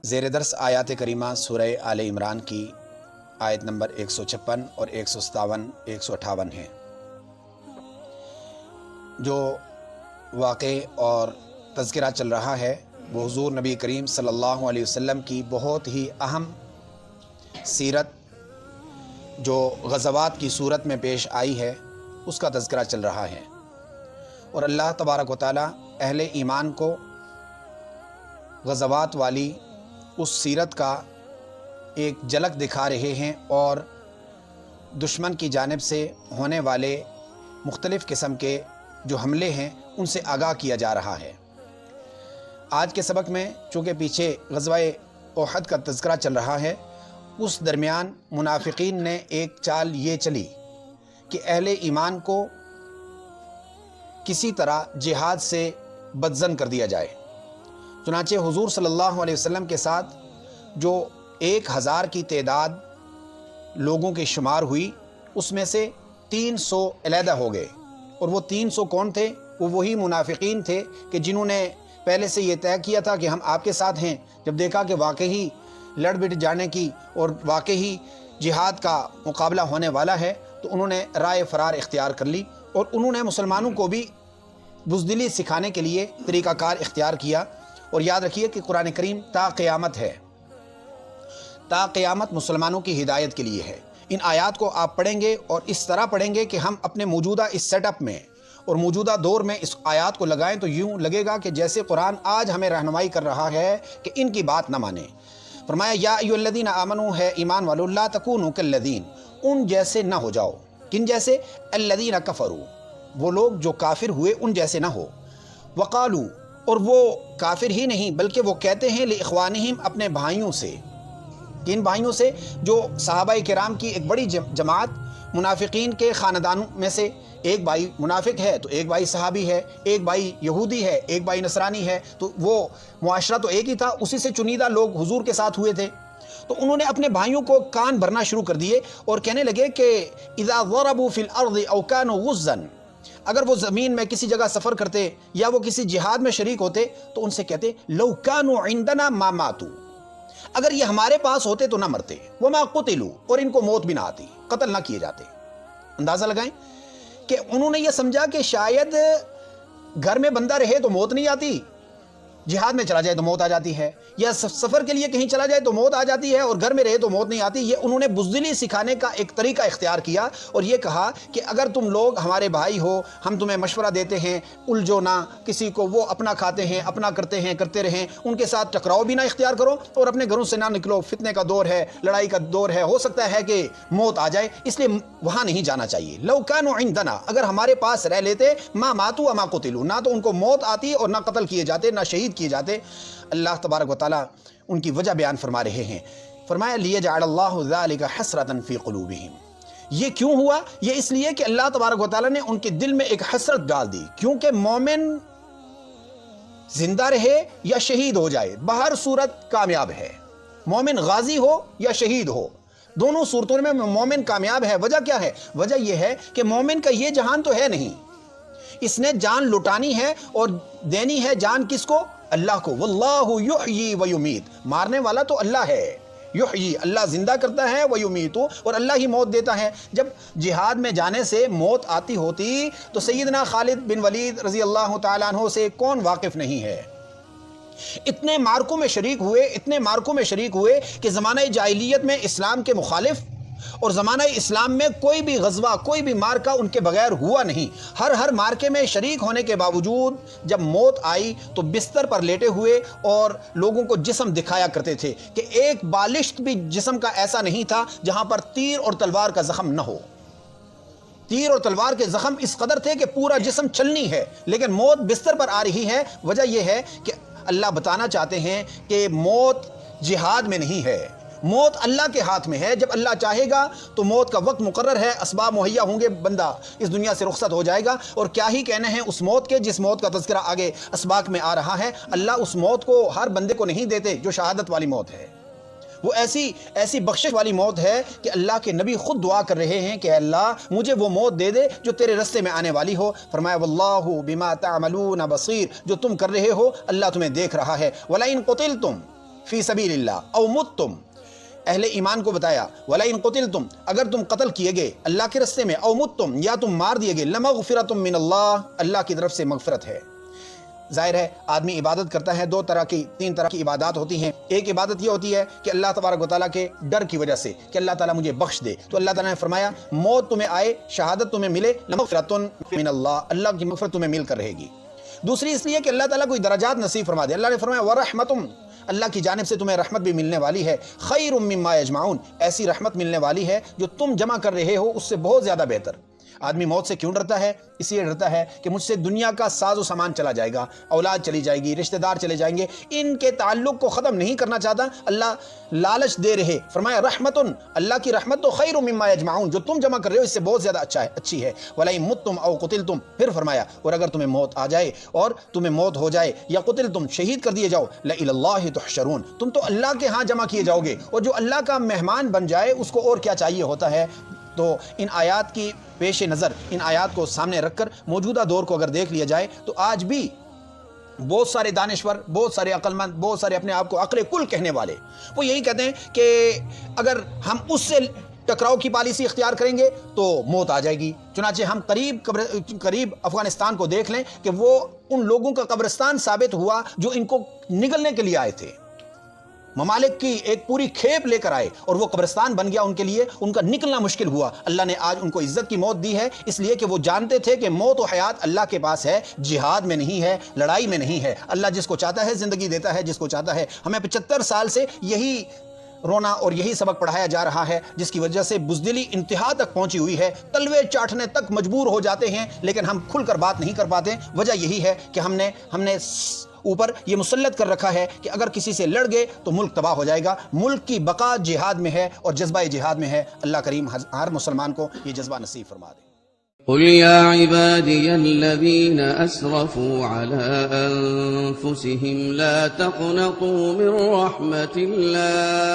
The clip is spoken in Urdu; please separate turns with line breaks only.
زیر درس آیات کریمہ سورہ آل عمران کی آیت نمبر 156 اور 157 158 ہیں، جو واقع اور تذکرہ چل رہا ہے وہ حضور نبی کریم صلی اللہ علیہ وسلم کی بہت ہی اہم سیرت جو غزوات کی صورت میں پیش آئی ہے اس کا تذکرہ چل رہا ہے، اور اللہ تبارک و تعالی اہل ایمان کو غزوات والی اس سیرت کا ایک جھلک دکھا رہے ہیں اور دشمن کی جانب سے ہونے والے مختلف قسم کے جو حملے ہیں ان سے آگاہ کیا جا رہا ہے۔ آج کے سبق میں چونکہ پیچھے غزوہ احد کا تذکرہ چل رہا ہے، اس درمیان منافقین نے ایک چال یہ چلی کہ اہل ایمان کو کسی طرح جہاد سے بدظن کر دیا جائے۔ چنانچہ حضور صلی اللہ علیہ وسلم کے ساتھ جو 1000 کی تعداد لوگوں کی شمار ہوئی، اس میں سے 300 علیحدہ ہو گئے، اور وہ 300 کون تھے؟ وہ وہی منافقین تھے کہ جنہوں نے پہلے سے یہ طے کیا تھا کہ ہم آپ کے ساتھ ہیں۔ جب دیکھا کہ واقعی لڑ بڑھ جانے کی اور واقعی جہاد کا مقابلہ ہونے والا ہے تو انہوں نے رائے فرار اختیار کر لی، اور انہوں نے مسلمانوں کو بھی بزدلی سکھانے کے لیے طریقہ کار اختیار کیا۔ اور یاد رکھیے کہ قرآن کریم تا قیامت ہے، تا قیامت مسلمانوں کی ہدایت کے لیے ہے۔ ان آیات کو آپ پڑھیں گے اور اس طرح پڑھیں گے کہ ہم اپنے موجودہ اس سیٹ اپ میں اور موجودہ دور میں اس آیات کو لگائیں تو یوں لگے گا کہ جیسے قرآن آج ہمیں رہنمائی کر رہا ہے کہ ان کی بات نہ مانیں۔ فرمایا یا ایھا الذین آمنوا، ہے ایمان والو، لا تکونوا کالذین، ان جیسے نہ ہو جاؤ۔ کن جیسے؟ الذین کفروا، وہ لوگ جو کافر ہوئے ان جیسے نہ ہو۔ وقالوا، اور وہ کافر ہی نہیں بلکہ وہ کہتے ہیں لاخوانہم، اپنے بھائیوں سے۔ کن بھائیوں سے؟ جو صحابہ کرام کی ایک بڑی جماعت منافقین کے خاندانوں میں سے ایک بھائی منافق ہے تو ایک بھائی صحابی ہے، ایک بھائی یہودی ہے، ایک بھائی نصرانی ہے، تو وہ معاشرہ تو ایک ہی تھا، اسی سے چنیدہ لوگ حضور کے ساتھ ہوئے تھے۔ تو انہوں نے اپنے بھائیوں کو کان بھرنا شروع کر دیے اور کہنے لگے کہ اذا ضربوا فی الارض او کانوا غزا، اگر وہ زمین میں کسی جگہ سفر کرتے یا وہ کسی جہاد میں شریک ہوتے تو ان سے کہتے لو کانوا عندنا ما ماتوا، اگر یہ ہمارے پاس ہوتے تو نہ مرتے، وما قتلوا، اور ان کو موت بھی نہ آتی، قتل نہ کیے جاتے۔ اندازہ لگائیں کہ انہوں نے یہ سمجھا کہ شاید گھر میں بندہ رہے تو موت نہیں آتی، جہاد میں چلا جائے تو موت آ جاتی ہے، یا سفر کے لیے کہیں چلا جائے تو موت آ جاتی ہے، اور گھر میں رہے تو موت نہیں آتی۔ یہ انہوں نے بزدلی سکھانے کا ایک طریقہ اختیار کیا اور یہ کہا کہ اگر تم لوگ ہمارے بھائی ہو، ہم تمہیں مشورہ دیتے ہیں، الجھو نہ کسی کو، وہ اپنا کھاتے ہیں، اپنا کرتے ہیں، کرتے رہیں، ان کے ساتھ ٹکراؤ بھی نہ اختیار کرو اور اپنے گھروں سے نہ نکلو، فتنے کا دور ہے، لڑائی کا دور ہے، ہو سکتا ہے کہ موت آ جائے، اس لیے وہاں نہیں جانا چاہیے۔ لو کانوا عندنا، اگر ہمارے پاس رہ لیتے، ما ماتوا وما قتلوا، نہ تو ان کو موت آتی اور نہ قتل کیے جاتے، نہ شہید کیے جاتے۔ اللہ تبارک و تعالی ان کی وجہ بیان فرما رہے ہیں۔ فرمایا لیجعل اللہ ذلک حسرۃ فی قلوبہم، یہ کیوں ہوا؟ یہ اس لیے کہ اللہ تبارک و تعالی نے ان کے دل میں ایک حسرت ڈال دی، کیونکہ مومن زندہ رہے یا شہید ہو جائے بہر صورت کامیاب ہے، مومن غازی ہو یا شہید ہو، دونوں صورتوں میں مومن کامیاب ہے۔ وجہ کیا ہے؟ وجہ یہ ہے کہ مومن کا یہ جہان تو ہے نہیں، اس نے جان لٹانی ہے اور دینی ہے جان کس کو؟ اللہ کو۔ واللہ یحیی و یمیت، مارنے والا تو اللہ ہے، یحیی، اللہ زندہ کرتا ہے، و یمیت، اور اللہ ہی موت دیتا ہے۔ جب جہاد میں جانے سے موت آتی ہوتی تو سیدنا خالد بن ولید رضی اللہ تعالیٰ عنہ سے کون واقف نہیں ہے؟ اتنے مارکوں میں شریک ہوئے، اتنے مارکوں میں شریک ہوئے کہ زمانہ جاہلیت میں اسلام کے مخالف اور زمانہ اسلام میں کوئی بھی غزوہ، کوئی بھی مارکہ ان کے بغیر ہوا نہیں۔ ہر مارکے میں شریک ہونے کے باوجود جب موت آئی تو بستر پر لیٹے ہوئے اور لوگوں کو جسم دکھایا کرتے تھے کہ ایک بالشت بھی جسم کا ایسا نہیں تھا جہاں پر تیر اور تلوار کا زخم نہ ہو۔ تیر اور تلوار کے زخم اس قدر تھے کہ پورا جسم چلنی ہے، لیکن موت بستر پر آ رہی ہے۔ وجہ یہ ہے کہ اللہ بتانا چاہتے ہیں کہ موت جہاد میں نہیں ہے، موت اللہ کے ہاتھ میں ہے۔ جب اللہ چاہے گا تو موت کا وقت مقرر ہے، اسباب مہیا ہوں گے، بندہ اس دنیا سے رخصت ہو جائے گا۔ اور کیا ہی کہنے ہیں اس موت کے جس موت کا تذکرہ آگے اسباق میں آ رہا ہے۔ اللہ اس موت کو ہر بندے کو نہیں دیتے جو شہادت والی موت ہے، وہ ایسی بخشش والی موت ہے کہ اللہ کے نبی خود دعا کر رہے ہیں کہ اللہ مجھے وہ موت دے دے جو تیرے رستے میں آنے والی ہو۔ فرمایا واللہ بما تعملون بصیر، جو تم کر رہے ہو اللہ تمہیں دیکھ رہا ہے۔ وَلَئِن قُتِلْتُمْ، فی سبیل اللہ او متتم، اہل ایمان کو بتایا وَلَئِن قُتِلْتُمْ، اگر تم قتل کیے گئے اللہ کے راستے میں، او متتم یا تم مار دیے گئے، لَمَغْفِرَةٌ مِّنَ اللَّهِ، اللہ کی طرف سے مغفرت ہے۔ ظاہر ہے آدمی عبادت کرتا ہے، تین طرح کی عبادات ہوتی ہیں۔ ایک عبادت یہ ہوتی ہے کہ اللہ تبارک و تعالیٰ کے ڈر کی وجہ سے کہ اللہ تعالیٰ مجھے بخش دے، تو اللہ تعالیٰ نے فرمایا موت تمہیں آئے، شہادت تمہیں ملے، لَمَغْفِرَةٌ مِّنَ اللَّهِ، اللہ کی مغفرت تمہیں مل کر رہے گی۔ دوسری اس لیے کہ اللہ تعالیٰ کوئی درجات نصیب فرما دے۔ اللہ نے فرمایا وَرَحْمَةٌ، اللہ کی جانب سے تمہیں رحمت بھی ملنے والی ہے، خَيْرٌ مِّمَّا يَجْمَعُونَ، ایسی رحمت ملنے والی ہے جو تم جمع کر رہے ہو اس سے بہت زیادہ بہتر۔ آدمی موت سے کیوں ڈرتا ہے؟ اس لیے ڈرتا ہے کہ مجھ سے دنیا کا ساز و سامان چلا جائے گا، اولاد چلی جائے گی، رشتہ دار چلے جائیں گے، ان کے تعلق کو ختم نہیں کرنا چاہتا۔ اللہ لالچ دے رہے، فرمایا رحمتن، اللہ کی رحمت تو خیر مما یجمعون، جو تم جمع کر رہے ہو اس سے بہت زیادہ اچھی ہے۔ وَلَئِن مُتُّمْ أَوْ قُتِلْتُمْ، پھر فرمایا اور اگر تمہیں موت آ جائے اور تمہیں موت ہو جائے یا قتلتم شہید کر دیے جاؤ، لَإِلَى اللَّهِ تُحْشَرُونَ، تم تو اللہ کے ہاں جمع کیے جاؤ گے، اور جو اللہ کا مہمان بن جائے اس کو اور کیا چاہیے ہوتا ہے۔ تو ان آیات کی پیش نظر، ان آیات کو سامنے رکھ کر موجودہ دور کو اگر دیکھ لیا جائے تو آج بھی بہت سارے دانشور، بہت سارے عقل مند، بہت سارے اپنے آپ کو عقل کل کہنے والے، وہ یہی کہتے ہیں کہ اگر ہم اس سے ٹکراؤ کی پالیسی اختیار کریں گے تو موت آ جائے گی۔ چنانچہ ہم قریب افغانستان کو دیکھ لیں کہ وہ ان لوگوں کا قبرستان ثابت ہوا جو ان کو نگلنے کے لیے آئے تھے، ممالک کی ایک پوری کھیپ لے کر آئے اور وہ قبرستان بن گیا ان کے لیے، ان کا نکلنا مشکل ہوا۔ اللہ نے آج ان کو عزت کی موت دی ہے، اس لیے کہ وہ جانتے تھے کہ موت و حیات اللہ کے پاس ہے، جہاد میں نہیں ہے، لڑائی میں نہیں ہے۔ اللہ جس کو چاہتا ہے زندگی دیتا ہے، جس کو چاہتا ہے۔ ہمیں 75 سال سے یہی رونا اور یہی سبق پڑھایا جا رہا ہے، جس کی وجہ سے بزدلی انتہا تک پہنچی ہوئی ہے، تلوے چاٹنے تک مجبور ہو جاتے ہیں، لیکن ہم کھل کر بات نہیں کر پاتے۔ وجہ یہی ہے کہ ہم نے اوپر یہ مسلط کر رکھا ہے کہ اگر کسی سے لڑ گئے تو ملک تباہ ہو جائے گا۔ ملک کی بقا جہاد میں ہے اور جذبہ جہاد میں ہے۔ اللہ کریم ہر مسلمان کو یہ جذبہ نصیب فرما دے۔
قل يا عبادي الذين أسرفوا على أنفسهم لا تقنطوا من رحمة الله